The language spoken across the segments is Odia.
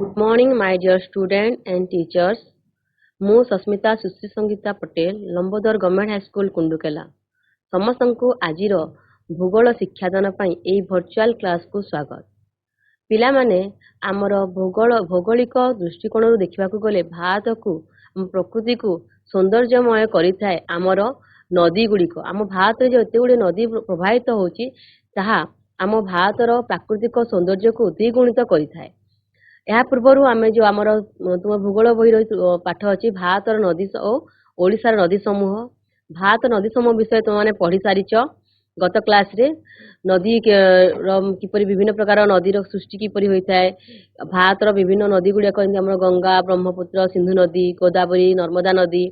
Good morning, my dear students and teachers. ମୁଁ ସସ୍ମିତା ସୁଶ୍ରୀ ସଙ୍ଗୀତା ପଟେଲ ଲମ୍ବୋଦର ଗଭର୍ଣ୍ଣମେଣ୍ଟ ହାଇସ୍କୁଲ କୁଣ୍ଡୁକେଲା ସମସ୍ତଙ୍କୁ ଆଜିର ଭୂଗୋଳ ଶିକ୍ଷାଦାନ ପାଇଁ ଏହି ଭର୍ଚୁଆଲ କ୍ଲାସକୁ ସ୍ୱାଗତ। ପିଲାମାନେ ଆମର ଭୌଗୋଳିକ ଦୃଷ୍ଟିକୋଣରୁ ଦେଖିବାକୁ ଗଲେ ଭାରତକୁ ପ୍ରକୃତିକୁ ସୌନ୍ଦର୍ଯ୍ୟମୟ କରିଥାଏ ଆମର ନଦୀ ଗୁଡ଼ିକ। ଆମ ଭାରତରେ ଯେତେ ଗୁଡ଼ିଏ ନଦୀ ପ୍ରବାହିତ ହେଉଛି ତାହା ଆମ ଭାରତର ପ୍ରାକୃତିକ ସୌନ୍ଦର୍ଯ୍ୟକୁ ଦ୍ୱିଗୁଣିତ କରିଥାଏ। ଏହା ପୂର୍ବରୁ ଆମେ ଯେଉଁ ଆମର ତୁମ ଭୂଗୋଳ ବହିର ପାଠ ଅଛି ଭାରତର ନଦୀ ଓ ଓଡ଼ିଶାର ନଦୀ ସମୂହ। ଭାରତ ନଦୀ ସମୂହ ବିଷୟରେ ତୁମମାନେ ପଢ଼ି ସାରିଛ ଗତ କ୍ଲାସରେ। ନଦୀ କିପରି ବିଭିନ୍ନ ପ୍ରକାର ନଦୀର ସୃଷ୍ଟି କିପରି ହୋଇଥାଏ, ଭାରତର ବିଭିନ୍ନ ନଦୀ ଗୁଡ଼ିକ ଯେମିତି ଆମର ଗଙ୍ଗା, ବ୍ରହ୍ମପୁତ୍ର, ସିନ୍ଧୁ ନଦୀ, ଗୋଦାବରୀ, ନର୍ମଦା ନଦୀ।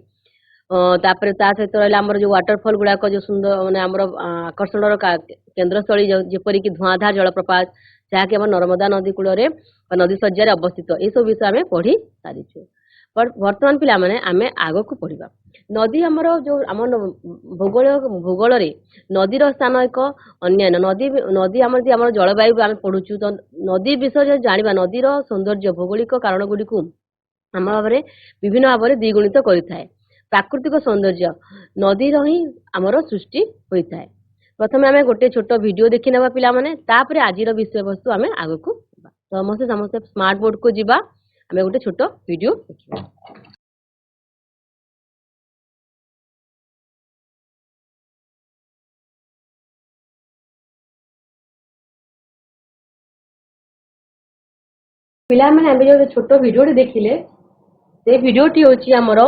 ତାପରେ ତା ସହିତ ରହିଲା ଆମର ଯେଉଁ ୱାଟରଫଲ୍ ଗୁଡ଼ାକ ଯେଉଁ ସୁନ୍ଦର ମାନେ ଆମର ଆକର୍ଷଣର କେନ୍ଦ୍ରସ୍ଥଳୀ ଯେପରିକି ଧୂଆଁଧାର ଜଳପ୍ରପାତ, ଯାହାକି ଆମର ନର୍ମଦା ନଦୀ କୂଳରେ ନଦୀ ଶଯ୍ୟାରେ ଅବସ୍ଥିତ। ଏସବୁ ବିଷୟ ଆମେ ପଢ଼ି ସାରିଛୁ। ବର୍ତ୍ତମାନ ପିଲାମାନେ ଆମେ ଆଗକୁ ପଢ଼ିବା। ନଦୀ ଆମର ଯେଉଁ ଆମ ଭୂଗୋଳରେ ନଦୀର ସ୍ଥାନ ଏକ ଅନ୍ୟାନ୍ୟ। ନଦୀ ଆମର ଜଳବାୟୁ ଆମେ ପଢ଼ୁଛୁ, ତ ନଦୀ ବିଷୟରେ ଜାଣିବା ନଦୀର ସୌନ୍ଦର୍ଯ୍ୟ ଭୌଗୋଳିକ କାରଣ ଗୁଡ଼ିକୁ ଆମ ଭାବରେ ବିଭିନ୍ନ ଭାବରେ ଦ୍ୱିଗୁଣିତ କରିଥାଏ। ପ୍ରାକୃତିକ ସୌନ୍ଦର୍ଯ୍ୟ ନଦୀର ହିଁ ଆମର ସୃଷ୍ଟି ହୋଇଥାଏ। ପ୍ରଥମେ ଆମେ ଗୋଟେ ଛୋଟ ଭିଡ଼ିଓ ଦେଖି ନେବା ପିଲାମାନେ, ତାପରେ ଆଜିର ବିଷୟବସ୍ତୁ ଆମେ ଆଗକୁ ଯିବା। ସମସ୍ତେ ସ୍ମାର୍ଟ ବୋର୍ଡକୁ ଯିବା, ଆମେ ଗୋଟେ ଛୋଟ ଭିଡ଼ିଓ ଦେଖିବା। ପିଲାମାନେ ଆମେ ଯେଉଁ ଛୋଟ ଭିଡ଼ିଓଟି ଦେଖିଲେ ସେ ଭିଡ଼ିଓଟି ହେଉଛି ଆମର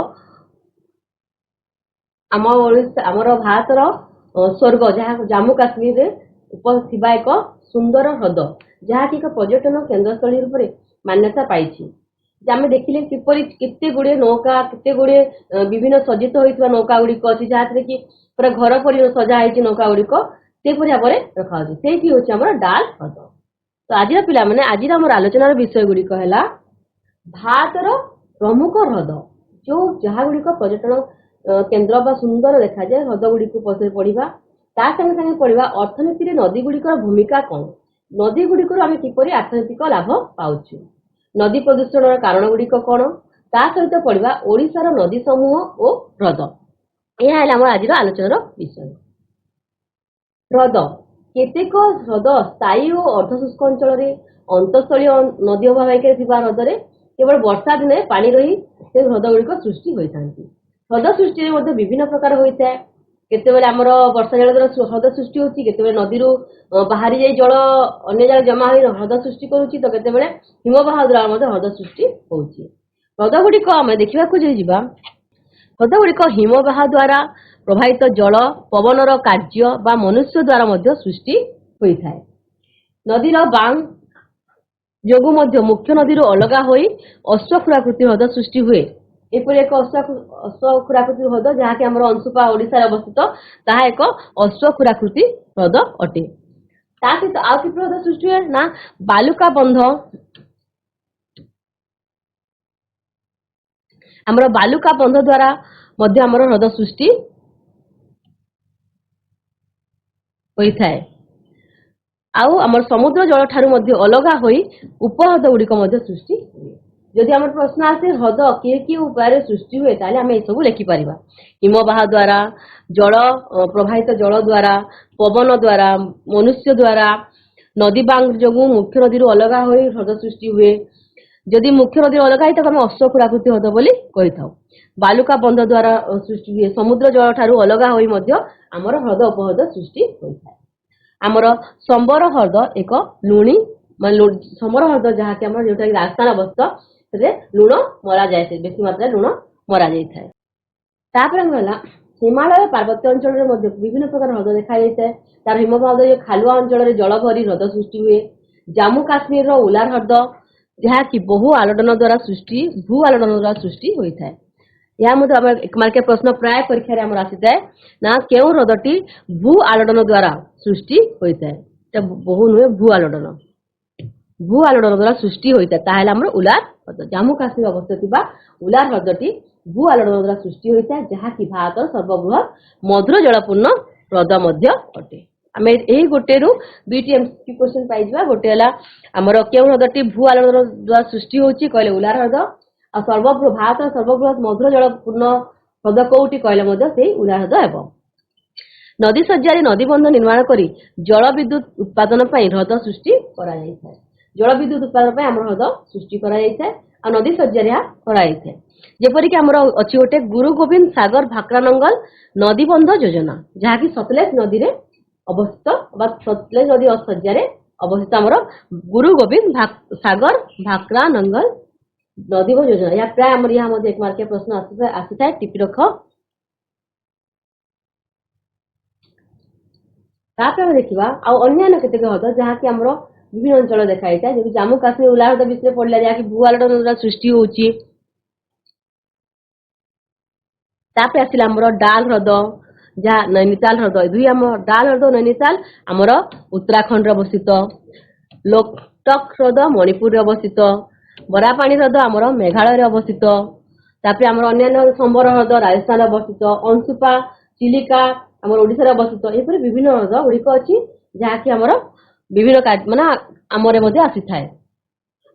ଭାରତର ସ୍ୱର୍ଗ, ଯାହା ଜାମ୍ମୁ କାଶ୍ମୀରରେ ଥିବା ଏକ ସୁନ୍ଦର ହ୍ରଦ, ଯାହାକି ଏକ ପର୍ଯ୍ୟଟନ କେନ୍ଦ୍ରସ୍ଥଳୀ ରୂପରେ ମାନ୍ୟତା ପାଇଛି। ଆମେ ଦେଖିଲେ କିପରି କେତେ ଗୁଡ଼ିଏ ନୌକା, କେତେ ଗୁଡ଼ିଏ ବିଭିନ୍ନ ସଜ୍ଜିତ ହୋଇଥିବା ନୌକା ଗୁଡ଼ିକ ଅଛି, ଯାହାଥିରେ କି ପୁରା ଘର ପରି ସଜା ହେଇଛି ନୌକା ଗୁଡ଼ିକ, ସେପରି ଭାବରେ ରଖାଯାଉଛି। ସେଇଠି ହେଉଛି ଆମର ଡାଲ ହ୍ରଦ। ତ ଆଜିର ପିଲାମାନେ ଆଜିର ଆମର ଆଲୋଚନାର ବିଷୟ ଗୁଡ଼ିକ ହେଲା ଭାରତର ପ୍ରମୁଖ ହ୍ରଦ, ଯାହା ଗୁଡ଼ିକ ପର୍ଯ୍ୟଟନ କେନ୍ଦ୍ର ବା ସୁନ୍ଦର ଦେଖାଯାଏ ହ୍ରଦ ଗୁଡ଼ିକୁ ପଢ଼ିବା। ତା ସାଙ୍ଗେ ସାଙ୍ଗେ ପଢ଼ିବା ଅର୍ଥନୀତିରେ ନଦୀ ଗୁଡ଼ିକର ଭୂମିକା କ'ଣ, ନଦୀ ଗୁଡ଼ିକରୁ ଆମେ କିପରି ଅର୍ଥନୈତିକ ଲାଭ ପାଉଛୁ, ନଦୀ ପ୍ରଦୂଷଣର କାରଣ ଗୁଡ଼ିକ କ'ଣ, ତା ସହିତ ପଢ଼ିବା ଓଡ଼ିଶାର ନଦୀ ସମୂହ ଓ ହ୍ରଦ। ଏହା ହେଲା ଆମର ଆଜିର ଆଲୋଚନାର ବିଷୟ। ହ୍ରଦ। କେତେକ ହ୍ରଦ ସ୍ଥାୟୀ ଓ ଅର୍ଦ୍ଧଶୁଷ୍କ ଅଞ୍ଚଳରେ ଅନ୍ତଃସ୍ଥଳୀୟ ନଦୀ ଅଭାବ ଥିବା ହ୍ରଦରେ କେବଳ ବର୍ଷା ଦିନେ ପାଣି ରହି ସେ ହ୍ରଦ ଗୁଡ଼ିକ ସୃଷ୍ଟି ହୋଇଥାନ୍ତି। ହ୍ରଦ ସୃଷ୍ଟିରେ ମଧ୍ୟ ବିଭିନ୍ନ ପ୍ରକାର ହୋଇଥାଏ। କେତେବେଳେ ଆମର ବର୍ଷା ଜଳ ଦ୍ୱାରା ହ୍ରଦ ସୃଷ୍ଟି ହେଉଛି, କେତେବେଳେ ନଦୀରୁ ବାହାରି ଯାଇ ଜଳ ଅନ୍ୟ ଜାଗାରେ ଜମା ହୋଇ ହ୍ରଦ ସୃଷ୍ଟି କରୁଛି, ତ କେତେବେଳେ ହିମବାହ ଦ୍ୱାରା ମଧ୍ୟ ହ୍ରଦ ସୃଷ୍ଟି ହେଉଛି। ହ୍ରଦ ଗୁଡ଼ିକ ଆମେ ଦେଖିବାକୁ ଯିବା, ହ୍ରଦ ଗୁଡ଼ିକ ହିମବାହ ଦ୍ୱାରା ପ୍ରବାହିତ ଜଳ, ପବନର କାର୍ଯ୍ୟ ବା ମନୁଷ୍ୟ ଦ୍ୱାରା ମଧ୍ୟ ସୃଷ୍ଟି ହୋଇଥାଏ। ନଦୀର ବାଙ୍କ ଯୋଗୁଁ ମଧ୍ୟ ମୁଖ୍ୟ ନଦୀରୁ ଅଲଗା ହୋଇ ଅଶ୍ୱକ୍ଷୁରାକୃତି ହ୍ରଦ ସୃଷ୍ଟି ହୁଏ। ଏପରି ଏକ ଅଶ୍ୱକ୍ଷୁରାକୃତି ହ୍ରଦ, ଯାହାକି ଆମର ଅଂଶୁପା ଓଡ଼ିଶାରେ ଅବସ୍ଥିତ, ତାହା ଏକ ଅଶ୍ୱକ୍ଷୁରାକୃତି ହ୍ରଦ ଅଟେ। ତା ସହିତ ଆଉ କି ହ୍ରଦ ସୃଷ୍ଟି ହୁଏ ନା ବାଲୁକା ବନ୍ଧ। ଆମର ବାଲୁକା ବନ୍ଧ ଦ୍ୱାରା ମଧ୍ୟ ଆମର ହ୍ରଦ ସୃଷ୍ଟି ହୋଇଥାଏ। ଆଉ ଆମର ସମୁଦ୍ର ଜଳ ଠାରୁ ମଧ୍ୟ ଅଲଗା ହୋଇ ଉପହ୍ରଦ ଗୁଡ଼ିକ ମଧ୍ୟ ସୃଷ୍ଟି ହୁଏ। ଯଦି ଆମର ପ୍ରଶ୍ନ ଆସେ ହ୍ରଦ କି ଉପାୟରେ ସୃଷ୍ଟି ହୁଏ, ତାହେଲେ ଆମେ ଏସବୁ ଲେଖିପାରିବା। ହିମବାହ ଦ୍ୱାରା, ଜଳ ପ୍ରବାହିତ ଜଳ ଦ୍ୱାରା, ପବନ ଦ୍ୱାରା, ମନୁଷ୍ୟ ଦ୍ୱାରା, ନଦୀ ବାଙ୍କ ଯୋଗୁଁ ମୁଖ୍ୟ ନଦୀରୁ ଅଲଗା ହୋଇ ହ୍ରଦ ସୃଷ୍ଟି ହୁଏ। ଯଦି ମୁଖ୍ୟ ନଦୀରୁ ଅଲଗା ହେଇଥାଏ ଆମେ ଅଶ୍ୱକ୍ଷୁରାକୃତି ହ୍ରଦ ବୋଲି କହିଥାଉ। ବାଲୁକା ବନ୍ଧ ଦ୍ୱାରା ସୃଷ୍ଟି ହୁଏ। ସମୁଦ୍ର ଜଳ ଠାରୁ ଅଲଗା ହୋଇ ମଧ୍ୟ ଆମର ହ୍ରଦ ଉପହ୍ରଦ ସୃଷ୍ଟି ହୋଇଥାଏ। ଆମର ସମ୍ବର ହ୍ରଦ ଏକ ଲୁଣି ସମ୍ବର ହ୍ରଦ, ଯାହାକି ଆମର ଯୋଉଟାକି ରାଜସ୍ଥାନ ଅବସ୍ଥିତ, ସେଥିରେ ଲୁଣ ମରାଯାଏ, ବେଶୀ ମାତ୍ରାରେ ଲୁଣ ମରାଯାଇଥାଏ। ତାପରେ ହେଲା ହିମାଳୟ ପାର୍ବତ୍ୟ ଅଞ୍ଚଳରେ ମଧ୍ୟ ବିଭିନ୍ନ ପ୍ରକାର ହ୍ରଦ ଦେଖାଯାଇଥାଏ। ତାର ହିମବାହ ଖାଲୁଆ ଅଞ୍ଚଳରେ ଜଳ ଭରି ହ୍ରଦ ସୃଷ୍ଟି ହୁଏ। ଜାମ୍ମୁ କାଶ୍ମୀରର ଉଲାର ହ୍ରଦ, ଯାହାକି ଭୂ ଆଲୋଡ଼ନ ଦ୍ୱାରା ସୃଷ୍ଟି ହୋଇଥାଏ। ଏହା ମଧ୍ୟ ଆମର ଏକ ମାର୍କିଆ ପ୍ରଶ୍ନ ପ୍ରାୟ ପରୀକ୍ଷାରେ ଆମର ଆସିଥାଏ ନା କେଉଁ ହ୍ରଦଟି ଭୂ ଆଲୋଡ଼ନ ଦ୍ୱାରା ସୃଷ୍ଟି ହୋଇଥାଏ। এটা ବହୁ ନୁହେଁ, ଭୂ ଆଲୋଡ଼ନ ଦ୍ୱାରା ସୃଷ୍ଟି ହୋଇଥାଏ, ତାହେଲେ ଆମର ଉଲାର ହ୍ରଦ। ଜାମ୍ମୁ କାଶ୍ମୀର ଅବସ୍ଥିତ ଥିବା ଉଲାର ହ୍ରଦଟି ଭୂ ଆଲୋଡ଼ନ ଦ୍ୱାରା ସୃଷ୍ଟି ହୋଇଥାଏ, ଯାହାକି ଭାରତର ସର୍ବବୃହତ ମଧୁର ଜଳପୂର୍ଣ୍ଣ ହ୍ରଦ ମଧ୍ୟ ଅଟେ। आम यही गोटे रु दुईटी एमसीक्यू क्वेश्चन पाइबा। गोटे है आमर केउ हृदटी भू आलोड़न द्वारा सृष्टि होची कहले उलार हृद आ सर्वबृहत भारत सर्वबृहत मधुर जलपूर्ण हृद कोउटी कहले मध्य सेही उलार हृद हेबो। नदी सज्जारे नदी बंध निर्माण करी जल विद्युत उत्पादन पई हृद सृष्टि करा जाय थाए। जल विद्युत उत्पादन पई हमर हृद सृष्टि करा जाय थाए आ नदी सज्जारे करा जाय थाए। जेपरि कि हमर अछि गोटे गुरु गोविंद सागर भाकरा नंगल नदी बंध योजना जहा कि सतलेज नदी रे अवस्थित बा सतलेज नदी सज्जारे अवस्थित हमर गुरु गोविंद सागर भाकरा नंगल नदी बंध योजना। या प्राय हमर यहाँ मध्ये एक मार्किया प्रश्न आसी थाए टिपि रख। तापर देखिबा आ अन्य केतेक हद जहा कि हमर विभिन्न अंचल देखाई था जे जम्मू काश्मीर उलार हृद विषय पढ़ला जहा कि भू आलोड़न द्वारा सृष्टि होची। तापर आसिला हमर डाल हृद जहा नैनीताल हृद दुई हम डाल हृद नैनीताल हमर उत्तराखंड रे अवस्थित। लोकटक हृद मणिपुर रे अवस्थित। बरापानी हृद हमर मेघालय रे अवस्थित। तापर हमर अन्य संबर हृद राजस्थान रे अवस्थित। अंशुपा चिलिका हमर ओडिसा रे अवस्थित। एपरि विभिन्न हृद गुड़िक अछि जहा कि हमर विभिन्न माने हमरे मध्ये आसी थाए।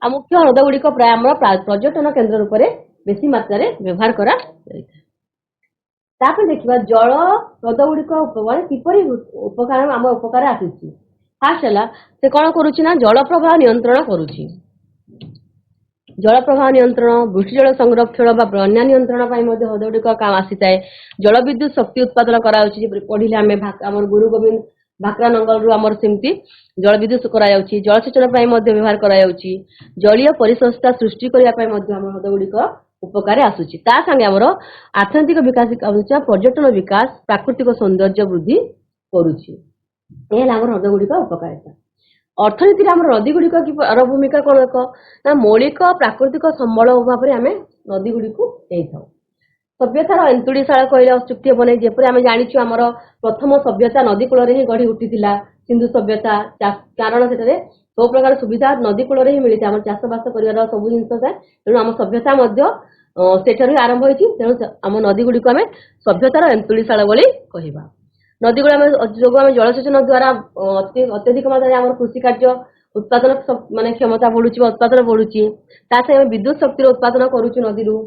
आ मुख्य हृद गुड़िक प्राय हमर पर्यटन केंद्र रूप रे बेसी मात्रा रे व्यवहार करा जाय थाए। तापर देखिबा जल हृद गुड़िक उपकार किपरि उपकार हम उपकार आसीछि। फास्ट हला से कोन करूछि ना जल प्रवाह नियंत्रण करूछि। जल प्रवाह नियंत्रण वृष्टि जल संरक्षण बा बन्या नियंत्रण पई मध्ये हृद गुड़िक काम आसी थाए। जल विद्युत शक्ति उत्पादन करा होछि पढिले हमें हमर गुरु गोविंद भाकरा नंगल रु हमर सेमती जल विद्युत करा जाउछि। जल सेचन पई मध्ये व्यवहार करा जाउछि। जलीय परिसंस्था सृष्टि करिया पई मध्ये हमर हृद गुड़िक उपकार आसुछि। ता संगे हमर आर्थिक विकास अनुसार पर्यटन विकास प्राकृतिक सौंदर्य वृद्धि करूछि। एला हमर हृद गुड़िक उपकारिता। अर्थनीति रे हमर नदी गुड़िक की भूमिका कोन एक ना मौलिक प्राकृतिक संबल भाव रे हमें नदी गुड़िक देइथाउ। सभ्यतार एंतुड़ीशाला कहले चुक्ति हे नै जेपरि आमे जानिछु हमर प्रथम सभ्यता नदी कूल रे ही गढ़ी उठिथिला सिंधु सभ्यता कारण सेटरे सब प्रकार सुविधा नदी कूल रे ही मिलिथा हमर चाष बास करिवार सब जिंस थाए। तेणु हम सभ्यता मध्य सेठारु आरंभ होइछि। तेणु हम नदी गुड़िक आमे सभ्यतार एंतुड़ीशाला बोली कहिबा। नदी गुड़ा आमे जोगो आमे जलसेचन द्वारा अत्यधिक मात्रा हमर कृषि कार्य उत्पादन माने क्षमता बढ़ुछि उत्पादन बढ़ुछि। ता से विद्युत शक्ति उत्पादन करूछु नदी रु।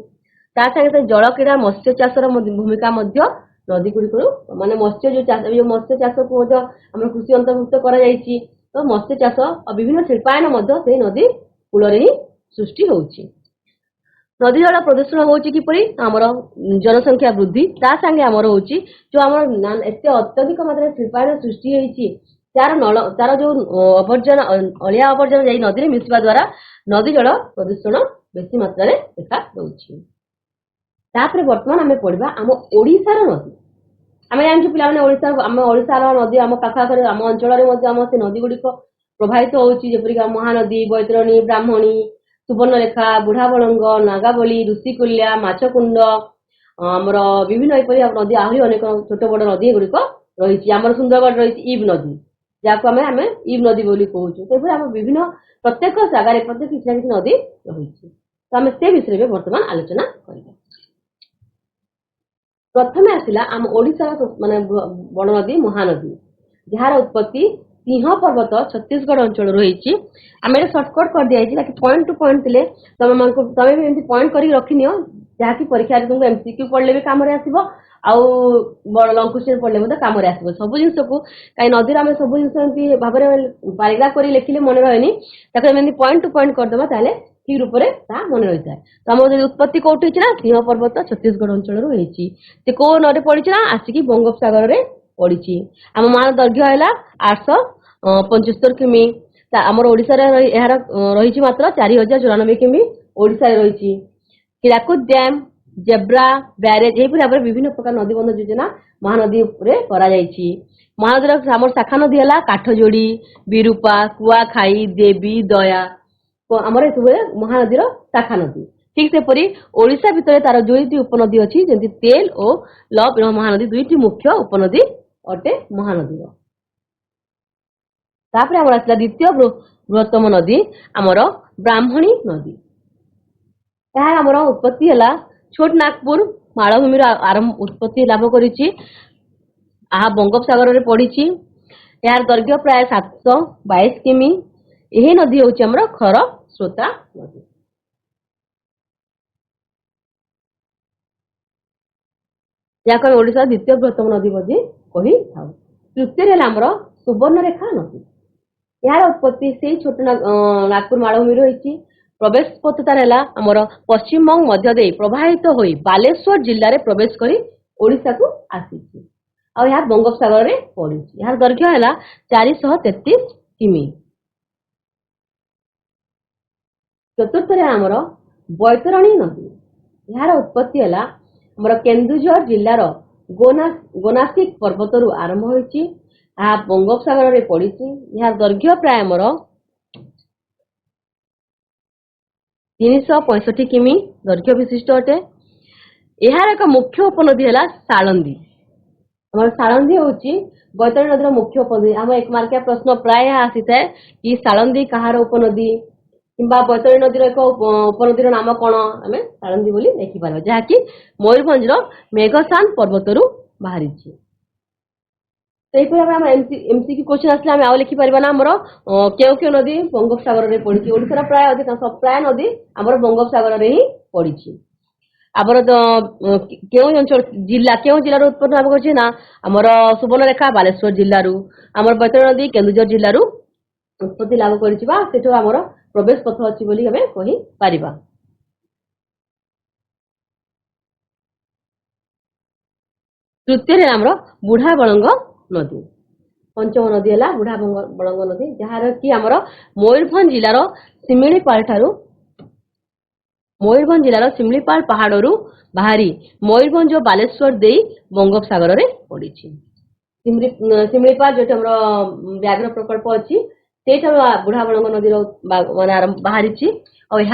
ता संगे जल क्रीड़ा मत्स्य चाषर भूमिका मध्य नदी गुड़िक माने मत्स्य जो चाष मत्स्य चाष को हम कृषि अंतर्भुक्त करा जायछि। तो मत्स्य चाष और विभिन्न शिल्पायन मध्य से नदी कूल रे ही सृष्टि होउछि। नदी जल प्रदूषण होउछि किपरि हमर जनसंख्या वृद्धि ता संगे हमर होउछि जो हमर एते अत्यधिक मात्रा शिल्पायन सृष्टि होइछि तार जो आवर्जन अलिया आवर्जन जाई नदी रे मिसवा द्वारा नदी जल प्रदूषण बेसी मात्रा रे देखा दउछि। तापर वर्तमान आमे पढिबा हम ओडिसा रो नदी। आमे जानछु पिला माने ओडिसा रो नदी हम पाखा करे हम अंचल रे मध्ये हम से नदी गुडी को प्रभावित होउछि जेपरि का महानदी बैतरणी ब्राह्मणी सुवर्णरेखा बुढ़ाबलंग नागाबली ऋषिकुल्या माछकुंड हमर विभिन्न एपरि नदी आहुरी अनेक छोट बड़ नदी गुडी को रहिछि। हमर सुंदरगढ़ रहिछि ईब नदी जाको आमे ईब नदी बोली कहउछु। तेपर हम विभिन्न प्रत्येक जगह रे प्रत्येक किछि नदी रहिछि। तो हम से विषय रे वर्तमान आलोचना करिबा। प्रथमे आसिला हम ओडिसा माने बड़ नदी महानदी जहार उत्पत्ति सिंह पर्वत छत्तीसगढ़ अंचल रहिछि। आमे शॉर्टकट कर दिया कि पॉइंट टू पॉइंट थिले तमे भी एमती पॉइंट करी रखिनियो जहा कि परीक्षा रे तुमको एमसीक्यू पढ़ले भी काम रे आसीबो आउ बड़ लॉन्ग क्वेश्चन पढ़ले मते काम रे आसीबो। सब जिंस को काई नदी रे आमे सब जिंस एमती भाबरे पैराग्राफ करी लेखिले मन रहनी ताको एमती पॉइंट टू पॉइंट कर देबा ताले ठीक रूप रे ता मन रहि जाय। तो हमर उत्पत्ति कोठी छि ना सिंह पर्वत छत्तीसगढ़ अंचल रो हेछि। ते को नरे पड़ी छि ना आसी कि बंगोपसागर रे पड़ी छि। हम मान दैर्घ्य हैला 875 किमी। हमर ओडिसा रे एहार रही छि मात्र 4094 किमी ओडिसा रे रही छि। हिराकुद डैम जेब्रा बैरेज एही पर विभिन्न प्रकार नदी बंध योजना महानदी रे करा जाय छि। महानदी रो हमर शाखा नदी हैला काठजोड़ी बिरुपा कुआखाई देवी दया हमर एतुबे महानदी रो शाखा नदी। ठीक से परी ओडिसा भितरे तार दुईटी उपनदी अछि जेंति तेल ओ लव महानदी दुईटी मुख्य उपनदी अटे महानदी रो। तापर हमर आसला द्वितीय बृहत्तम नदी हमर ब्राह्मणी नदी। ताहा हमर उत्पत्ति हला छोट नागपुर मालभूमि रो आरंभ उत्पत्ति लाभ करिछि। आहा बंगोपसागर रे पड़िछि। यार दैर्घ्य प्राय 722 किमी। यही नदी होची हमर खरस्रोता नदी। याक ओडिशा द्वितीय बृहत्तम नदी मध्ये कही थाउ। तृतीय हमर सुवर्णरेखा नदी। यार उत्पत्ति से छोट नागपुर मालभूमि रही। प्रवेश पथ तार हमर पश्चिम बंग मध्य दे प्रवाहित होई बालेश्वर जिल्ला रे प्रवेश करी ओडिशा को आसी और यहाँ बंगोपसागर रे पड़ी। यार दैर्घ्य है 433 किमी। चतुर्थ आमर बैतरणी नदी। यार उत्पत्ति है हमर केन्दुझर जिल्लार गोनासिक पर्वत रु आरंभ होईची। बंगोपसागर रे पड़ी। यार दैर्घ्य प्राय हमर 365 किमी दैर्घ्य विशिष्ट अटे। यार एक मुख्य उपनदी है सालंदी। हमर सालंदी होची बैतरणी नदीर मुख्य उपनदी। हम एक मार्किया प्रश्न प्राय आसी थाए कि सालंदी कहार उपनदी किंबा बैतरणी नदीर एक उपनदीर नाम कौन आम सालंदी बोली लिखि पार जहाँकि मयूरभंज मेघसान पर्वत रु बाहरी। एमसीक्यू क्वेश्चन आसले आम आउ लिखिपर ना आमर केउ केउ नदी बंगोपसागर रे पड़ी। ओडिशार प्राय अधिकांश प्राय नदी आमर बंगोपसागर रे ही पड़ी। आमर केउ अंचल जिला केउ जिल्लार उत्पन्न लाभ करछि ना आमर सुवर्णरेखा बालेश्वर जिल्लारू आमर बैतरणी नदी केन्दुझर जिल्लारू उत्पत्ति लाभ करछि बा सेठो आमर प्रवेश पथ अछि बोली हमें कहि परिबा। तृतीय आमर बुढ़ा बलंग नदी। पंचम नदी है बुढ़ा बलंग नदी जार कि आमर मयूरभंज जिलार सिमिलीपाल पहाड़ू बाहरी मयूरभंज और बालेश्वर दे बंगोपसागर रे पड़ी। सिमिलीपाल जो व्याघ्र प्रकल्प अच्छी से बुढ़ा बलंग नदी बाहरी और यह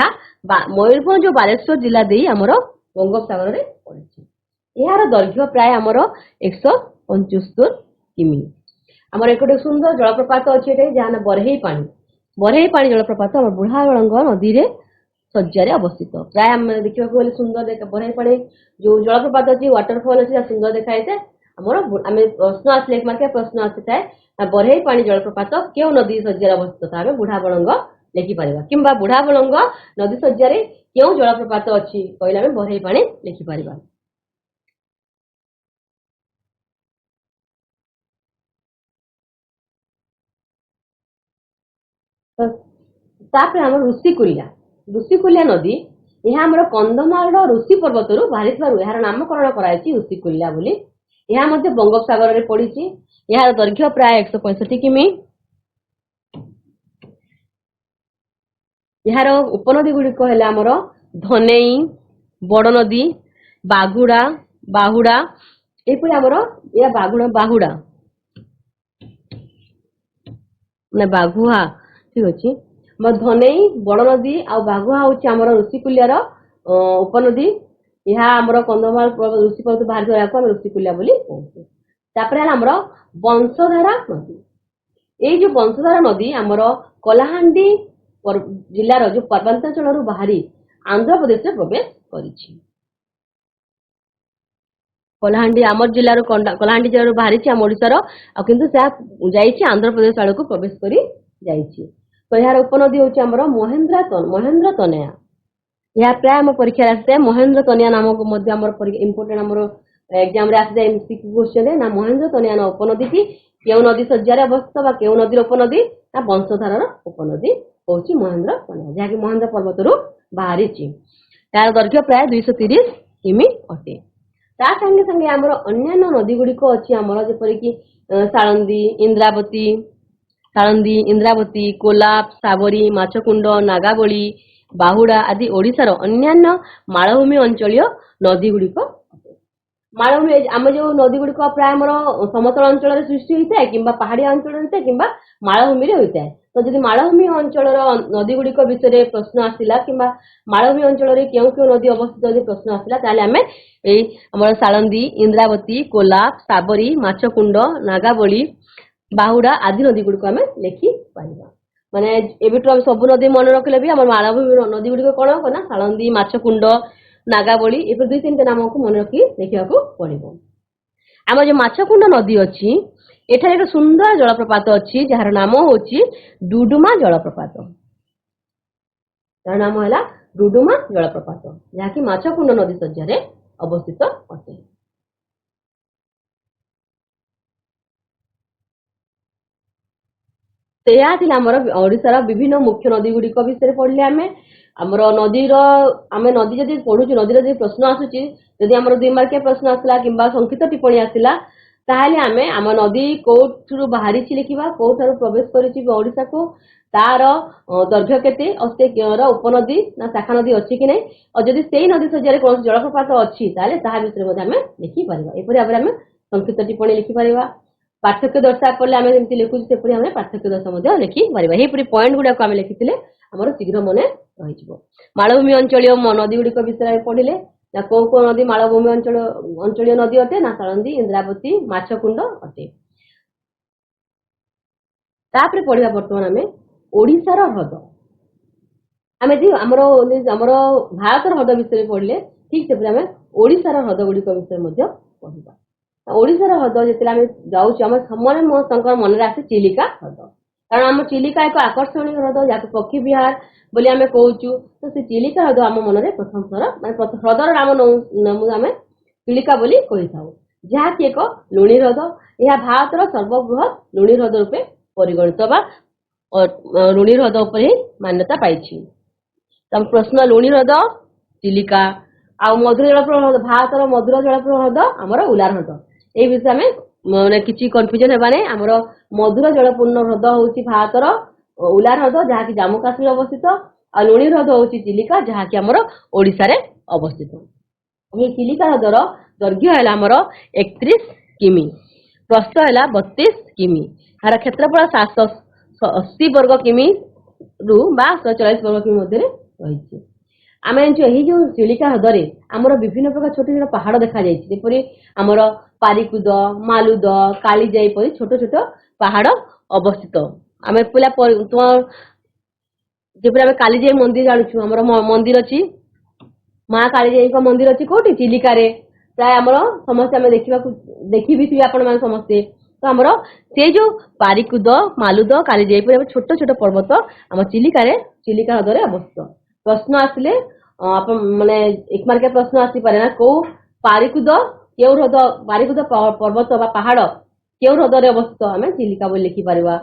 मयूरभंज और बालेश्वर जिला दे आमर बंगोपसागर रे पड़ी। यार दैर्घ्य प्राय आमर 175 किमी। आमर एक सुंदर जलप्रपात अच्छे जहाँ बरहई पानी जलप्रपात आम बुढ़ा बलंग नदी रे शଯ୍या अवस्थित। प्राय आम देखा सुंदर बरहई पानी जो जलप्रपात अच्छी वाटरफॉल अच्छी सुंदर देखाई थे। आमर आम प्रश्न आसले एक मार्किया प्रश्न आसी थाए बरहई पानी जलप्रपात केउ नदी शଯ୍या अवस्थित था बुढ़ा बलंग लिखिपर किंबा बुढ़ा बलंग नदी शଯ୍या केउ जलप्रपात अच्छी कहले आम बरहई पानी लिखिपर। तापर आम ऋषिकुल्या नदी यह आमर कंधमाल ऋषि पर्वत रु बाहरी यार नामकरण कराई ऋषिकुल्या बोली। यह मध्य बंगोपसागर रे पड़ी। यार दैर्घ्य प्राय 165 किमी। यार उपनदी गुड़िक है आमर धनेई बड़ नदी बाघुड़ा बाहुड़ा यहपरी आमर या बाहुड़ा ना बाघुआ ठीक अच्छे। धनेई बड़ नदी आ बाघुआ हूँ आमर ऋषिकुल्यार उपनदी। यह आमर कंधमाल ऋषि पर्वत बाहर जाए ऋषिकुल्या बोली कहते। तापर आमर बंशधारा नदी। ये जो बंशधारा नदी आमर कलाहांडी जिलार जो पर्वतांचल बाहरी आंध्र प्रदेश प्रवेश करिछि। कलाहांडी आमर जिलार कलाहांडी जिलार बाहरी आम ओडिशार किंतु आंध्र प्रदेश आड़ को प्रवेश करी जाइछि। तो यार उपनदी हूँ आमर महेंद्र तनया। यह प्राय आम परीक्षा आसता महेंद्र तनया नामक इम्पोर्टेंट आमर एग्जाम रे आसता एमसीक्यू क्वेश्चन ना महेंद्र तनया उपनदी की केउ नदी शଯ୍या अवस्थित बा केउ नदीर उपनदी ना वंशधारार उपनदी हूँ महेंद्र तनया जहाँकि महेंद्र पर्वत रु बाहरी। यार दैर्घ्य प्राय 230 किमी अटे। ता संगे संगे आमर अन्यान्य नदी गुड़िक अच्छी आमर जेपरिक सालंदी इंद्रावती कोलाप साबरी माछकुंड नागाबली बाहुड़ा आदि ओडिशार अन्यान्य मालभूमि अंचलीय नदी गुड़िक। मालभूमि आम जो नदी गुड़िक प्राय आमर समतल अंचल सृष्टि होता है किंबा पहाड़िया अंचल होता है किंबा मालभूमि होता है। तो जब मालभूमि अंचल नदी गुड़िक विषय प्रश्न आसला कि मालभूमि अंचल केउ केउ नदी अवस्थित यदि प्रश्न आसला ताले आमे आमर सालंदी इंद्रावती कोलाप साबरी माछकुंड नागाबली बाहुड़ा आदि नदी गुड़िक आम लिखि पारिबा। माने एबिटु हम सब नदी मन रखले भी आमर मालभूमि नदी गुड़िक कौन ना सालंदी माछकुंड नागाबली ए 2-3 नाम को मन रखी देखा पड़ो। आम जो माछकुंड नदी अच्छी ଏଠାରେ ଏକ ସୁନ୍ଦର ଜଳପ୍ରପାତ ଅଛି ଯାହାର ନାମ ହେଉଛି ଡୁଡୁମା ଜଳପ୍ରପାତ। ତାର ନାମ ହେଲା ଡୁଡୁମା ଜଳପ୍ରପାତ, ଯାହାକି ମାଛକୁଣ୍ଡ ନଦୀ ଶଯ୍ୟାରେ ଅବସ୍ଥିତ ଅଟେ। ଏହା ଥିଲା ଆମର ଓଡ଼ିଶାର ବିଭିନ୍ନ ମୁଖ୍ୟ ନଦୀ ଗୁଡ଼ିକ ବିଷୟରେ ପଢିଲେ ଆମେ। ଆମର ଆମେ ନଦୀ ଯଦି ପଢୁଛୁ, ନଦୀର ଯଦି ପ୍ରଶ୍ନ ଆସୁଛି, ଯଦି ଆମର 2 ମାର୍କିଆ ପ୍ରଶ୍ନ ଆସିଲା କିମ୍ବା ସଂକ୍ଷିପ୍ତ ଟିପ୍ପଣୀ ଆସିଲା, ତାହେଲେ ଆମେ ଆମ ନଦୀ କୋଉଠୁ ବାହାରିଛି ଲେଖିବା, କୋଉଠାରୁ ପ୍ରବେଶ କରିଛି ଓଡ଼ିଶାକୁ, ତାର ଦୈର୍ଘ୍ୟ କେତେ, ଆଉ ସେ ଉପନଦୀ ନା ଶାଖା ନଦୀ ଅଛି କି ନାହିଁ, ଆଉ ଯଦି ସେଇ ନଦୀ ଶଯ୍ୟାରେ କୌଣସି ଜଳପ୍ରପାତ ଅଛି ତାହେଲେ ତାହା ବିଷୟରେ ମଧ୍ୟ ଆମେ ଲେଖିପାରିବା। ଏପରି ଭାବରେ ଆମେ ସଂକ୍ଷିପ୍ତ ଟିପ୍ପଣୀ ଲେଖିପାରିବା। ପାର୍ଥକ୍ୟ ଦର୍ଶା କଲେ ଆମେ ଯେମିତି ଲେଖୁଛୁ ସେପରି ଆମେ ପାର୍ଥକ୍ୟ ଦର୍ଶା ମଧ୍ୟ ଲେଖିପାରିବା। ଏହିପରି ପଏଣ୍ଟ ଗୁଡାକ ଆମେ ଲେଖିଥିଲେ ଆମର ଶୀଘ୍ର ମନେ ରହିଯିବ। ମାଳଭୂମି ଅଞ୍ଚଳୀୟ ନଦୀ ଗୁଡ଼ିକ ବିଷୟରେ ପଢିଲେ, ନା କୋଉ କୋଉ ନଦୀ ମାଳଭୂମି ଅଞ୍ଚଳୀୟ ନଦୀ ଅଟେ, ନା ସାଳନ୍ଦୀ, ଇନ୍ଦ୍ରାବତୀ, ମାଛକୁଣ୍ଡ ଅଟେ। ତାପରେ ପଢିବା ବର୍ତ୍ତମାନ ଆମେ ଓଡ଼ିଶାର ହ୍ରଦ। ଆମେ ଆମର ଭାରତର ହ୍ରଦ ବିଷୟରେ ପଢିଲେ, ଠିକ ସେପରି ଆମେ ଓଡ଼ିଶାର ହ୍ରଦ ଗୁଡ଼ିକ ବିଷୟରେ ମଧ୍ୟ ପଢିବା। ଓଡ଼ିଶାର ହ୍ରଦ ଯେତେବେଳେ ଆମେ ଯାଉଛୁ, ଆମ ସମସ୍ତଙ୍କର ମନରେ ଆସେ ଚିଲିକା ହ୍ରଦ। କାରଣ ଆମ ଚିଲିକା ଏକ ଆକର୍ଷଣୀୟ ହ୍ରଦ, ଯାହାକୁ ପକ୍ଷୀ ବିହାର ବୋଲି ଆମେ କହୁଛୁ। ତ ସେ ଚିଲିକା ହ୍ରଦ ଆମ ମନରେ ପ୍ରଥମ ଥର, ମାନେ ହ୍ରଦର ନାମ ଆମେ ଚିଲିକା ବୋଲି କହିଥାଉ, ଯାହାକି ଏକ ଲୁଣି ହ୍ରଦ। ଏହା ଭାରତର ସର୍ବବୃହତ ଲୁଣି ହ୍ରଦ ରୂପେ ପରିଗଣିତ ବା ଲୁଣି ହ୍ରଦ ଉପରେ ମାନ୍ୟତା ପାଇଛି। ପ୍ରଶ୍ନ, ଲୁଣି ହ୍ରଦ ଚିଲିକା, ଆଉ ମଧୁର ଜଳପ୍ରପାତ ହ୍ରଦ, ଭାରତର ମଧୁର ଜଳପ୍ରପାତ ହ୍ରଦ ଆମର ଉଲାର ହ୍ରଦ। এই ବିଷୟରେ ଆମେ ମାନେ କିଛି କନଫ୍ୟୁଜନ ହେବା ନାହିଁ। ଆମର ମଧୁର ଜଳପୂର୍ଣ୍ଣ ହ୍ରଦ ହଉଛି ଭାରତର ଉଲାର ହ୍ରଦ, ଯାହାକି ଜାମ୍ମୁ କାଶ୍ମୀର ଅବସ୍ଥିତ, ଆଉ ଲୁଣି ହ୍ରଦ ହଉଛି ଚିଲିକା, ଯାହାକି ଆମର ଓଡ଼ିଶାରେ ଅବସ୍ଥିତ। ଏହି ଚିଲିକା ହ୍ରଦର ଦୈର୍ଘ୍ୟ ହେଲା ଆମର 31 କିମି, ପ୍ରସ୍ଥ ହେଲା 32 କିମି, ଏହାର କ୍ଷେତ୍ରଫଳ 780 ବର୍ଗ କିମି ରୁ ବା 140 ବର୍ଗ କିମି ମଧ୍ୟରେ ରହିଛି। ଆମେ ଜାଣିଛୁ ଏହି ଯୋଉ ଚିଲିକା ହ୍ରଦରେ ଆମର ବିଭିନ୍ନ ପ୍ରକାର ଛୋଟ ଛୋଟ ପାହାଡ ଦେଖାଯାଇଛି, ଯେପରି ଆମର ପାରିକୁଦ, ମାଲୁଦ, କାଳିଜାଇ ପରି ଛୋଟ ଛୋଟ ପାହାଡ ଅବସ୍ଥିତ। ଆମେ ଯେପରି ଆମେ କାଳିଜାଇ ମନ୍ଦିର ଜାଣୁଛୁ, ଆମର ମନ୍ଦିର ଅଛି, ମା କାଳିଜାଇଙ୍କ ମନ୍ଦିର ଅଛି କୋଉଠି, ଚିଲିକାରେ। ପ୍ରାୟ ଆମର ସମସ୍ତେ ଆମେ ଦେଖିବି ଥିବେ ଆପଣ ମାନେ ସମସ୍ତେ। ତ ଆମର ସେଇ ଯୋଉ ପାରିକୁଦ, ମାଲୁଦ, କାଳିଜାଇ ପରି ଛୋଟ ଛୋଟ ପର୍ବତ ଆମ ଚିଲିକା ହ୍ରଦରେ ଅବସ୍ଥିତ। ପ୍ରଶ୍ନ ଆସିଲେ ଆପଣ ମାନେ 1 ମାର୍କିଆ ପ୍ରଶ୍ନ ଆସିପାରେ, ନା କୋଉ ପାରିକୁଦ ପର୍ବତ ବା ପାହାଡ କେଉଁ ହ୍ରଦରେ ଅବସ୍ଥିତ, ଆମେ ଚିଲିକା ବୋଲି ଲେଖିପାରିବା।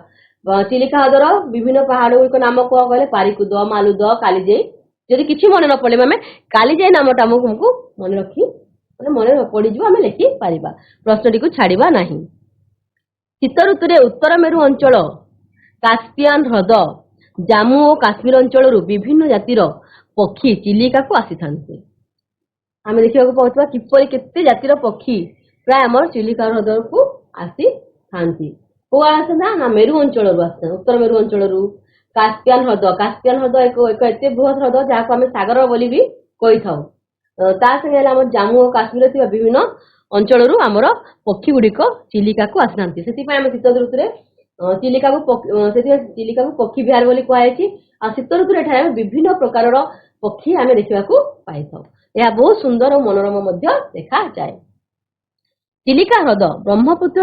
ଚିଲିକା ହ୍ରଦର ବିଭିନ୍ନ ପାହାଡ ଗୁଡ଼ିକ ନାମ କଣ କହିଲେ, ପାରିକୁଦ, ମାଲୁଦ, କାଳିଜାଇ। ଯଦି କିଛି ମନେ ନ ପଡିଲେ ଆମେ କାଳିଜାଇ ନାମଟା ଆମକୁ ମନେ ପଡିଯିବ, ଆମେ ଲେଖିପାରିବା, ପ୍ରଶ୍ନଟିକୁ ଛାଡିବା ନାହିଁ। ଶୀତ ଋତୁରେ ଉତ୍ତର ମେରୁ ଅଞ୍ଚଳ, କାସ୍ପିଆନ ହ୍ରଦ, ଜାମ୍ମୁ ଓ କାଶ୍ମୀର ଅଞ୍ଚଳରୁ ବିଭିନ୍ନ ଜାତିର ପକ୍ଷୀ ଚିଲିକାକୁ ଆସିଥାନ୍ତି। ଆମେ ଦେଖିବାକୁ ପାଉଥିବା କିପରି କେତେ ଜାତିର ପକ୍ଷୀ ପ୍ରାୟ ଆମର ଚିଲିକା ହ୍ରଦକୁ ଆସିଥାନ୍ତି। କୋଉ ଆସନ୍ତି ନା ମେରୁ ଅଞ୍ଚଳରୁ ଆସିଥାନ୍ତି, ଉତ୍ତର ମେରୁ ଅଞ୍ଚଳରୁ। କାସ୍ପିଆନ ହ୍ରଦ ଏକ ଏତେ ବୃହତ ହ୍ରଦ ଯାହାକୁ ଆମେ ସାଗର ବୋଲି ବି କହିଥାଉ। ତା ସାଙ୍ଗେ ହେଲା ଆମର ଜାମ୍ମୁ ଓ କାଶ୍ମୀରରେ ଥିବା ବିଭିନ୍ନ ଅଞ୍ଚଳରୁ ଆମର ପକ୍ଷୀ ଗୁଡିକ ଚିଲିକାକୁ ଆସିଥାନ୍ତି। ସେଥିପାଇଁ ଆମେ ଶୀତ ଋତୁରେ ଚିଲିକାକୁ ପକ୍ଷୀ ବିହାର ବୋଲି କୁହାଯାଇଛି। ଆଉ ଶୀତ ଋତୁରେ ଏଠାରେ ଆମେ ବିଭିନ୍ନ ପ୍ରକାରର ପକ୍ଷୀ ଆମେ ଦେଖିବାକୁ ପାଇଥାଉ। ଏହା ବହୁତ ସୁନ୍ଦର ଓ ମନୋରମ ମଧ୍ୟ ଦେଖାଯାଏ। ଚିଲିକା ହ୍ରଦ ବ୍ରହ୍ମପୁତ୍ର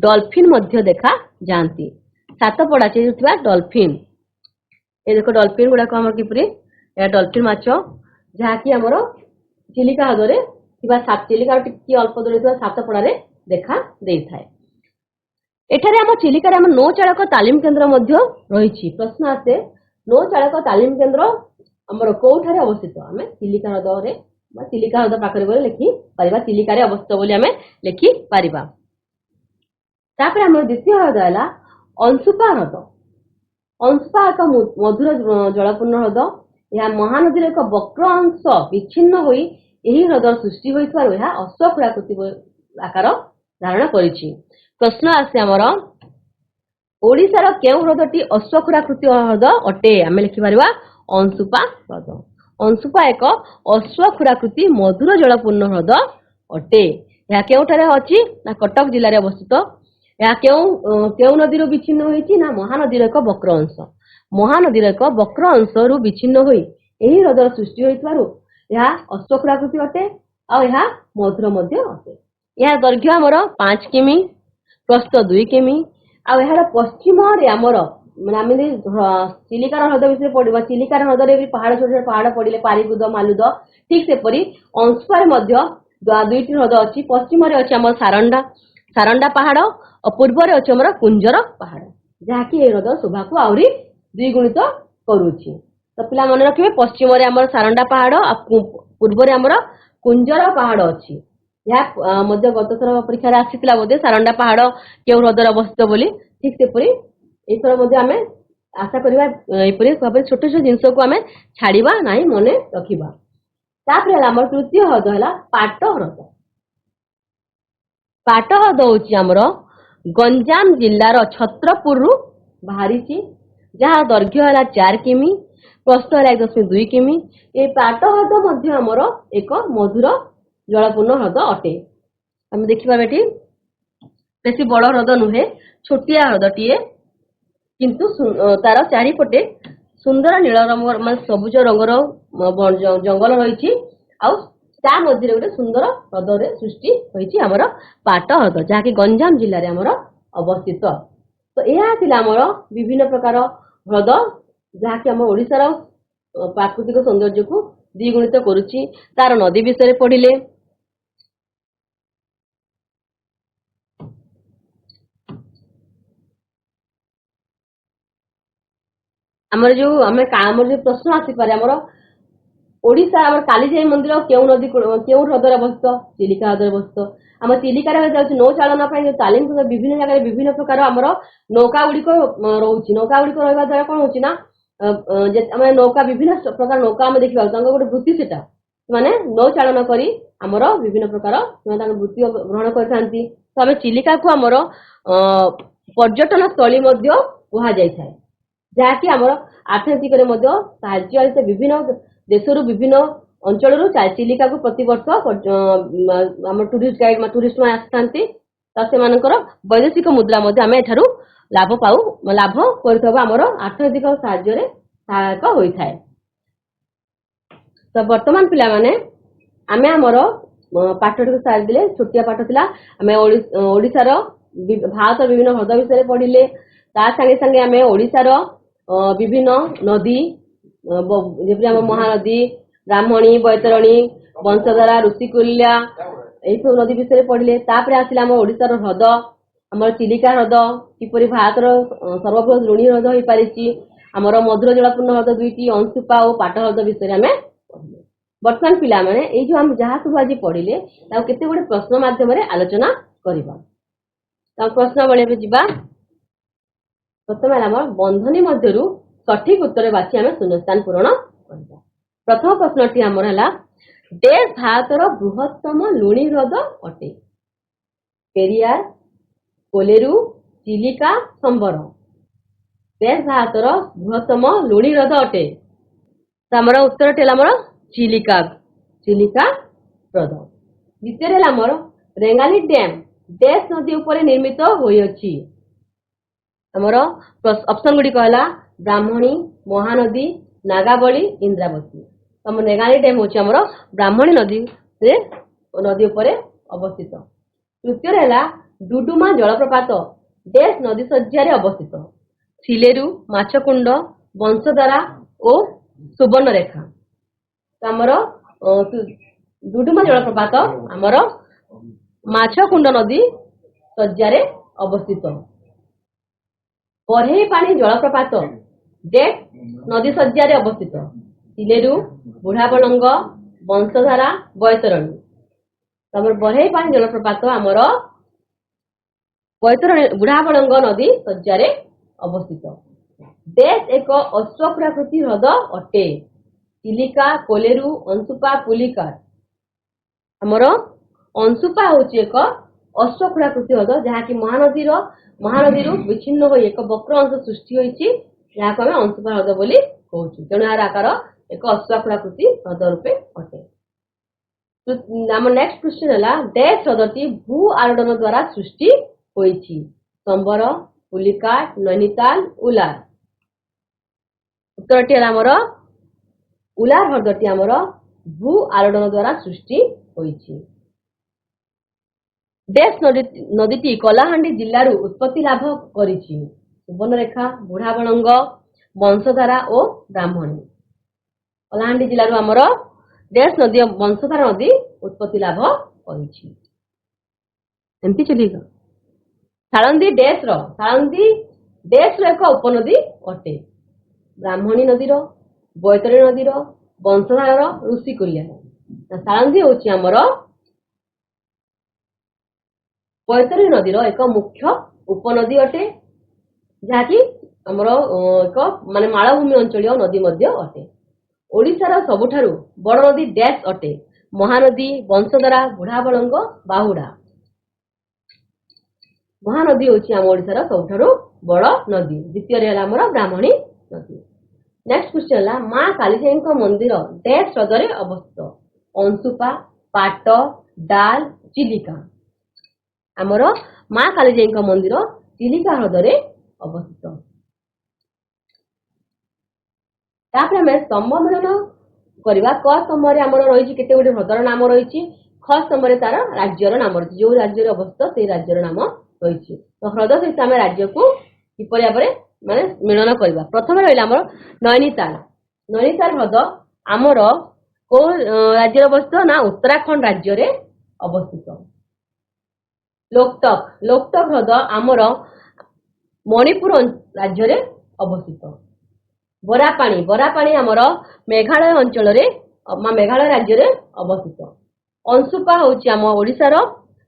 ଡଲଫିନ ମଧ୍ୟ ଦେଖାଯାଆନ୍ତି। ସାତପଡା ଥିବା ଡଲଫିନ, ଏ ଦେଖ ଡଲଫିନ ଗୁଡାକ ଆମର କିପରି, ଏହା ଡଲଫିନ ମାଛ, ଯାହାକି ଆମର ଚିଲିକା ହ୍ରଦରେ ଥିବା ଚିଲିକାର ଟିକେ ଅଳ୍ପ ଦୂରରେ ଥିବା ସାତପଡାରେ ଦେଖା ଦେଇଥାଏ। ଏଠାରେ ଆମ ଚିଲିକାରେ ଆମ ନୌଚାଳକ ତାଲିମ କେନ୍ଦ୍ର ମଧ୍ୟ ରହିଛି। ପ୍ରଶ୍ନ ଆସେ, ନୌଚାଳକ ତାଲିମ କେନ୍ଦ୍ର ଆମର କୋଉଠାରେ ଅବସ୍ଥିତ, ଆମେ ଚିଲିକା ହ୍ରଦରେ ବା ଚିଲିକା ହ୍ରଦ ପାଖରେ ବୋଲି ଲେଖିପାରିବା, ଚିଲିକାରେ ଅବସ୍ଥିତ ବୋଲି ଆମେ ଲେଖିପାରିବା। ତାପରେ ଆମର ଦ୍ୱିତୀୟ ହ୍ରଦ ହେଲା ଅଂଶୁପା ହ୍ରଦ। ଅଂଶୁପା ଏକ ମଧୁର ଜଳପୂର୍ଣ୍ଣ ହ୍ରଦ। ଏହା ମହାନଦୀର ଏକ ବକ୍ର ଅଂଶ ବିଚ୍ଛିନ୍ନ ହୋଇ ଏହି ହ୍ରଦର ସୃଷ୍ଟି ହୋଇଥିବାରୁ ଏହା ଅଶ୍ୱକ୍ଷୁରାକୃତି ଆକାର ଧାରଣ କରିଛି। ପ୍ରଶ୍ନ ଆସେ ଆମର, ଓଡ଼ିଶାର କେଉଁ ହ୍ରଦଟି ଅଶ୍ୱକ୍ଷୁରାକୃତି ହ୍ରଦ ଅଟେ, ଆମେ ଲେଖିପାରିବା ଅଂଶୁପା ହ୍ରଦ। ଅଂଶୁପା ଏକ ଅଶ୍ୱକ୍ଷୁରାକୃତି ମଧୁର ଜଳପୂର୍ଣ୍ଣ ହ୍ରଦ ଅଟେ। ଏହା କେଉଁଠାରେ ଅଛି, ନା କଟକ ଜିଲ୍ଲାରେ ଅବସ୍ଥିତ। ଏହା କେଉଁ ନଦୀରୁ ବିଚ୍ଛିନ୍ନ ହୋଇଛି, ନା ମହାନଦୀର ଏକ ବକ୍ର ଅଂଶ। ମହାନଦୀର ଏକ ବକ୍ର ଅଂଶରୁ ବିଚ୍ଛିନ୍ନ ହୋଇ ଏହି ହ୍ରଦର ସୃଷ୍ଟି ହୋଇଥିବାରୁ ଏହା ଅଶ୍ୱକ୍ଷୁରାକୃତି ଅଟେ, ଆଉ ଏହା ମଧୁର ମଧ୍ୟ ଅଟେ। ଏହା ଦୈର୍ଘ୍ୟ ଆମର 5 କିମି, प्रस्थ 2 किमी आ एहार पश्चिम रे हमर माने आमे चिलिकार ह्रद विषय पढ़िबा चिलिकार ह्रद रे भी पहाड़ छोट छोट पहाड़ पड़िले पारिकुद मालुद ठीक से परी अंशुपार मध्य दुईटी ह्रद अछि पश्चिम रे अछि हमर सारंडा सारंडा पहाड़ और पूर्व रे अछि हमर कुंजर पहाड़ जहाँकि ए ह्रद शोभा को आउरी द्विगुणित करूछि तो पिला मन रखिबे पश्चिम रे हमर सारंडा पहाड़ आ पूर्व रे हमर कुंजर पहाड़ अछि या मध्य गत थर परीक्षा रे आसीतला बोधे सारंडा पहाड़ केउ ह्रदर अवस्थित बोली ठीक से परी एथर मध्य आमे आशा करिबा एपरि भाबे छोट छोट जिंस को आमे छाड़ीबा नाही मने रखिबा तापर हमर तृतीय ह्रद हला पाट ह्रद होची हमर गंजाम जिल्लार छत्रपुर रु बाहरीची जहा दैर्घ्य हला 4 किमी प्रस्थ हला 1.2 किमी ए पाट ह्रद मध्य हमर एक मधुर जलपूर्ण ह्रद अटे हम देखिबा बेटी बेसी बड़ ह्रद नुहे छोटिया ह्रदटीए किंतु तार चारिपटे सुंदर नील रंग मान सबुज रंगर जंगल रही ता मध्य गोटे सुंदर ह्रद सृष्टि होती आमर पाट ह्रद जहाँकि गंजाम जिले में आमर अवस्थित तो यह आमर विभिन्न प्रकार ह्रद जहाँकि आम ओडिशार प्राकृतिक सौंदर्य को द्विगुणित करुच्ची तार नदी विषय पढ़िले आमर जो प्रश्न आसी पारे आमर ओडिशा आमर कालीजाई मंदिर केउ नदी केउ ह्रदर अवस्थित चिलिका ह्रदर अवस्थित आम चिलिका नौ चालन तालीम विभिन्न जगह विभिन्न प्रकार आमर नौका गुड़िक रोचे नौका गुड़िक रहा द्वारा कौन होची ना नौका विभिन्न प्रकार नौका आम देखा गोटे वृत्ति सेटा माने नौ चालन करी आमर विभिन्न प्रकार वृत्ति ग्रहण करथांती तो आम चिलिका को आमर पर्यटन स्थली मध्य कहा जाय थाए जहाँकि आमर आर्थिक साहाय्य विभिन्न देशरू विभिन्न अंचल चिलिका को प्रतिवर्ष आम टूरिस्ट गाइड टूरिस्ट मैंने आसती तो वैदेशिक मुद्रा आम एठारू लाभ पाऊ लाभ कर आर्थिक साहाय्य सहायक होता है तो वर्तमान पिला माने आमे आमर पाठ सारी छोटिया पाठ थिला आमे ओडिशार भारत विभिन्न ह्रद विषय पढ़िले ता संगे संगे आमे ओडिशार विभिन्न नदी जैसे महानदी ब्राह्मणी बैतरणी वंशधारा ऋषिकुल्या यही सब नदी विषय पढ़िले तापर आसिला हम ओडिशार ह्रद हमर चिलिका ह्रद किपरि भारतर सर्वबृहत लुणी ह्रद हो पारिछि हमर मधुर जलपूर्ण ह्रद दुईटी अंशुपा और पाट ह्रद विषय आमे पढ़िले वर्तमान पिला माने एई जो हम जहा सब आज पढ़िले ता केते गुडे प्रश्न माध्यम रे आलोचना करिबा ता प्रश्न बळे जिबा प्रथम हमर बंधनी मध्यरु सठिक उत्तर बाछि आमे शून्यस्थान पूरण करिबा प्रथम प्रश्नटी हमर हला देश भारतर बृहत्तम लुणी ह्रद अटे पेरियार कोलेरू चिलिका संबर देश भारतर बृहत्तम लुणी ह्रद अटे हमर उत्तर टेला हमर चिलिका चिलिका ह्रद द्वितीय हेला हमर रेंगाली डैम देश नदी ऊपर निर्मित होई अछि हमर ऑप्शन गुडी कहला ब्राह्मणी महानदी नागावली इंद्रावती हम रेंगाली डैम होची हमर ब्राह्मणी नदी से नदी ऊपर अवस्थित तृतीय हेला डुडुमा जलप्रपात देश नदी सज्जा रे अवस्थित सिलेरू माछकुंड वंशधारा और सुवर्णरेखा हमर डुडुमा जलप्रपात हमर माछकुंड नदी सज्जा रे अवस्थित बरहे पानी जलप्रपात डेट नदी सज्जा रे अवस्थित सिलेरू बुढ़ाबलंग वंशधारा बैतरणी हमर बरहे पानी जलप्रपात हमर बैतरणी बुढ़ाबलंग नदी सज्जा रे अवस्थित देश एक अश्वप्राकृति ह्रद अटे चिलिका कोलेरू अंशुपा पुलिका हमर अंशुपा होची एक अश्वप्राकृति ह्रद जहाँकि महानदी विच्छिन्न हो एक वक्र अंश सृष्टि होईची जहाँको आमे अंशुपा ह्रद बोली कहूछु तेणु यार आकार एक अश्वप्राकृति ह्रद रूपे अटे आम नेक्स्ट क्वेश्चन हला देश ह्रदटी भू आरोडन द्वारा सृष्टि होईची संबर पुलिकाट नैनीताल उलार उत्तरटी हला हमर उलार ह्रदटी हमर भू आरोडन द्वारा सृष्टि होईची ଡେସ୍ ନଦୀଟି କଳାହାଣ୍ଡି ଜିଲ୍ଲାରୁ ଉତ୍ପତ୍ତି ଲାଭ କରିଛି। ସୁବର୍ଣ୍ଣରେଖା, ବୁଢାବଳଙ୍ଗ, ବଂଶଧାରା ଓ ବ୍ରାହ୍ମଣୀ। କଳାହାଣ୍ଡି ଜିଲ୍ଲାରୁ ଆମର ଡେସ୍ ନଦୀ ବଂଶଧାରା ନଦୀ ଉତ୍ପତ୍ତି ଲାଭ କରିଛି। ଏମିତି ଚଲିବ। ସାଳନ୍ଦୀ ଡେସ୍ ର ଏକ ଉପନଦୀ ଅଟେ। ବ୍ରାହ୍ମଣୀ ନଦୀର, ବୈତରଣୀ ନଦୀର, ବଂଶଧାରାର, ଋଷିକୁଲ୍ୟାର। ସାଳନ୍ଦୀ ହେଉଛି ଆମର ବୈତରଣୀ ନଦୀର ଏକ ମୁଖ୍ୟ ଉପନଦୀ ଅଟେ, ଯାହାକି ଆମର ଏକ ମାନେ ମାଳଭୂମି ଅଞ୍ଚଳୀୟ ନଦୀ ମଧ୍ୟ ଅଟେ। ଓଡ଼ିଶାର ସବୁଠାରୁ ବଡ଼ ନଦୀ ଡେସ୍ ଅଟେ। ମହାନଦୀ, ବଂଶଧାରା, ବୁଢାବଳଙ୍ଗ, ବାହୁଡା। ମହାନଦୀ ହେଉଛି ଆମ ଓଡ଼ିଶାର ସବୁଠାରୁ ବଡ଼ ନଦୀ। ଦ୍ୱିତୀୟରେ ହେଲା ଆମର ବ୍ରାହ୍ମଣୀ ନଦୀ। ନେକ୍ସଟ କ୍ୱେଶ୍ଚନ ହେଲା ମା କାଳିଜାଇଙ୍କ ମନ୍ଦିର ଡେସ୍ ହ୍ରଦରେ ଅବସ୍ଥିତ। ଅଂଶୁପା, ପାଟ, ଡାଲ, ଚିଲିକା। ଆମର ମା କାଳିଜାଇଙ୍କ ମନ୍ଦିର ଚିଲିକା ହ୍ରଦରେ ଅବସ୍ଥିତ। ତାପରେ ଆମେ ସମ୍ମିଳନ କରିବା। କ ସ୍ତମ୍ଭରେ ଆମର ରହିଛି କେତେ ଗୁଡ଼ିଏ ହ୍ରଦର ନାମ ରହିଛି। ଖ ସ୍ତମ୍ଭରେ ତାର ରାଜ୍ୟର ନାମ ରହିଛି। ଯୋଉ ରାଜ୍ୟରେ ଅବସ୍ଥିତ ସେଇ ରାଜ୍ୟର ନାମ ରହିଛି। ତ ହ୍ରଦ ସହିତ ଆମେ ରାଜ୍ୟକୁ କିପରି ଭାବରେ ମାନେ ମିଳନ କରିବା। ପ୍ରଥମେ ରହିଲା ଆମର ନୈନିତାଲ। ନୈନିତାଲ ହ୍ରଦ ଆମର କୋଉ ରାଜ୍ୟରେ ଅବସ୍ଥିତ ନା ଉତ୍ତରାଖଣ୍ଡ ରାଜ୍ୟରେ ଅବସ୍ଥିତ। ଲୋକଟକ ହ୍ରଦ ଆମର ମଣିପୁର ରାଜ୍ୟରେ ଅବସ୍ଥିତ। ବରାପାଣି ଆମର ମେଘାଳୟ ଅଞ୍ଚଳରେ ମେଘାଳୟ ରାଜ୍ୟରେ ଅବସ୍ଥିତ। ଅଂଶୁପା ହେଉଛି ଆମ ଓଡ଼ିଶାର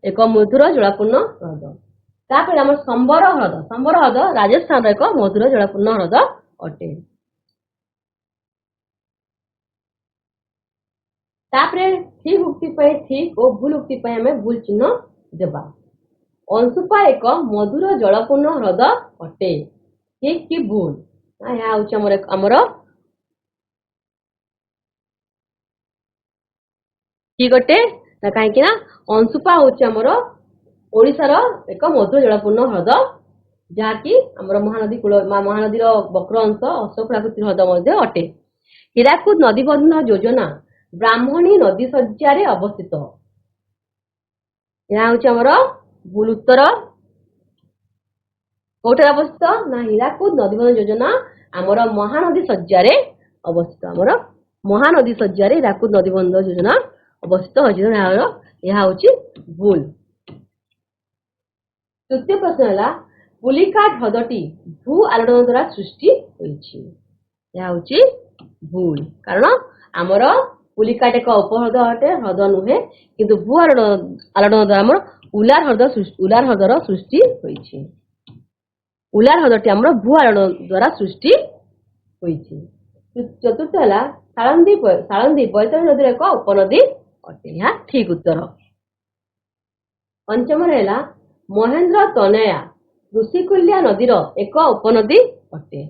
ଏକ ମଧୁର ଜଳାପୂର୍ଣ୍ଣ ହ୍ରଦ। ତାପରେ ଆମର ସମ୍ବର ହ୍ରଦ ରାଜସ୍ଥାନର ଏକ ମଧୁର ଜଳାପୂର୍ଣ୍ଣ ହ୍ରଦ ଅଟେ। ତାପରେ ଠିକ ଉକ୍ତି ପାଇଁ ଠିକ ଓ ଭୁଲ ଉକ୍ତି ପାଇଁ ଆମେ ଭୁଲ ଚିହ୍ନ ଦେବା। ଅଂଶୁପା ଏକ ମଧୁର ଜଳପୂର୍ଣ୍ଣ ହ୍ରଦ ଅଟେ। ଠିକ କି ଭୁଲ? ଏହା ହେଉଛି ଆମର ଠିକ ଅଟେ ନା, କାହିଁକି ନା ଅଂଶୁପା ହେଉଛି ଆମର ଓଡ଼ିଶାର ଏକ ମଧୁର ଜଳପୂର୍ଣ୍ଣ ହ୍ରଦ, ଯାହାକି ଆମର ମହାନଦୀର ବକ୍ର ଅଂଶ ଅଶୋକ ପ୍ରାକୃତିକ ହ୍ରଦ ମଧ୍ୟ ଅଟେ। ହୀରାକୁଦ ନଦୀବନ୍ଧ ଯୋଜନା ବ୍ରାହ୍ମଣୀ ନଦୀ ଶଯ୍ୟାରେ ଅବସ୍ଥିତ। ଏହା ହେଉଛି ଆମର ଭୁଲ ଉତ୍ତର। କୋଉଠାରେ ଅବସ୍ଥିତ ନା ହୀରାକୁଦ ନଦୀବନ୍ଧ ଯୋଜନା ଆମର ମହାନଦୀ ଶଯ୍ୟାରେ ଅବସ୍ଥିତ। ଆମର ମହାନଦୀ ଶଯ୍ୟାରେ ହୀରାକୁଦ ନଦୀବନ୍ଧ ଯୋଜନା ଅବସ୍ଥିତ ହୋଇଛି। ଏହା ହେଉଛି ଭୁଲ। ତୃତୀୟ ପ୍ରଶ୍ନ ହେଲା ପୁଲିକାଟ ହ୍ରଦଟି ଭୂ ଆଲୋଡ଼ନ ଦ୍ୱାରା ସୃଷ୍ଟି ହୋଇଛି। ଏହା ହେଉଛି ଭୁଲ, କାରଣ ଆମର ପୁଲିକାଟ ଏକ ଉପହ୍ରଦ ଅଟେ, ହ୍ରଦ ନୁହେଁ। କିନ୍ତୁ ଭୂ ଆଲୋଡ଼ନ ଦ୍ୱାରା ଆମର ଉଲାର ହ୍ରଦର ସୃଷ୍ଟି ହୋଇଛି। ଉଲାର ହ୍ରଦଟି ଆମର ଭୂ ଆଲୋଡ଼ନ ଦ୍ୱାରା ସୃଷ୍ଟି ହୋଇଛି। ଚତୁର୍ଥ ହେଲା ସାଳନ୍ଦୀ ବୈତରଣୀ ନଦୀର ଏକ ଉପନଦୀ ଅଟେ। ଏହା ଠିକ ଉତ୍ତର। ପଞ୍ଚମରେ ହେଲା ମହେନ୍ଦ୍ର ତନୟା ଋଷିକୁଲ୍ୟା ନଦୀର ଏକ ଉପନଦୀ ଅଟେ।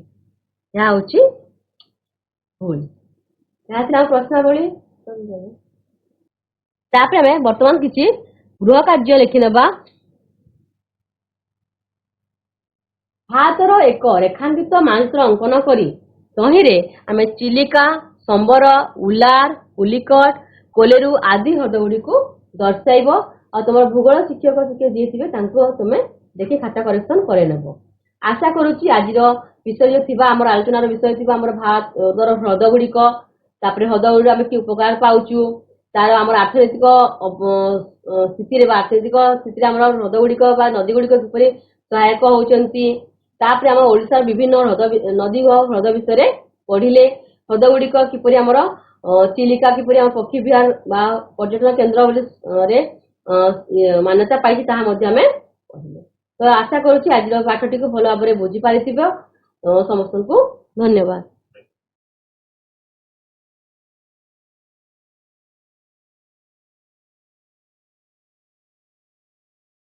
ଏହା ହେଉଛି ଭୁଲ। ଏହା ଥିଲା ପ୍ରଶ୍ନାବଳୀ। ତାପରେ ଆମେ ବର୍ତ୍ତମାନ କିଛି ଗୃହ କାର୍ଯ୍ୟ ଲେଖିନେବା। ଭାରତର ଏକ ରେଖାଙ୍କିତ ମାନଚିତ୍ର ଅଙ୍କନ କରି ତହିଁରେ ଆମେ ଚିଲିକା, ସମ୍ବର, ଉଲାର, ପୁଲିକଟ, କୋଲେରୁ ଆଦି ହ୍ରଦ ଗୁଡ଼ିକୁ ଦର୍ଶାଇବ। ଆଉ ତମର ଭୂଗୋଳ ଶିକ୍ଷକ ଯିଏ ଥିବେ ତାଙ୍କୁ ତମେ ଦେଖି ଖାତା କରେକ୍ସନ କରେଇ ନେବ। ଆଶା କରୁଛି ଆଜିର ବିଷୟ ଥିବା ଆମର ଆଲୋଚନାର ବିଷୟ ଥିବା ଆମର ଭାରତର ହ୍ରଦ ଗୁଡ଼ିକ, ତାପରେ ହ୍ରଦ ଗୁଡ଼ିକ ଆମେ କି ଉପକାର ପାଉଛୁ, ତାର ଆମର ଆର୍ଥନୈତିକ ସ୍ଥିତିରେ ଆମର ହ୍ରଦ ଗୁଡ଼ିକ ବା ନଦୀ ଗୁଡ଼ିକ କିପରି ସହାୟକ ହଉଛନ୍ତି, ତାପରେ ଆମ ଓଡ଼ିଶାର ବିଭିନ୍ନ ନଦୀ ଓ ହ୍ରଦ ବିଷୟରେ ପଢିଲେ। ହ୍ରଦ ଗୁଡ଼ିକ କିପରି ଆମର ଚିଲିକା କିପରି ଆମ ପକ୍ଷୀ ବିହାର ବା ପର୍ଯ୍ୟଟନ କେନ୍ଦ୍ର ବୋଲି ମାନ୍ୟତା ପାଇଛି ତାହା ମଧ୍ୟ ଆମେ ପଢିଲେ। ତ ଆଶା କରୁଛି ଆଜିର ପାଠଟିକୁ ଭଲ ଭାବରେ ବୁଝିପାରିଥିବ। ସମସ୍ତଙ୍କୁ ଧନ୍ୟବାଦ।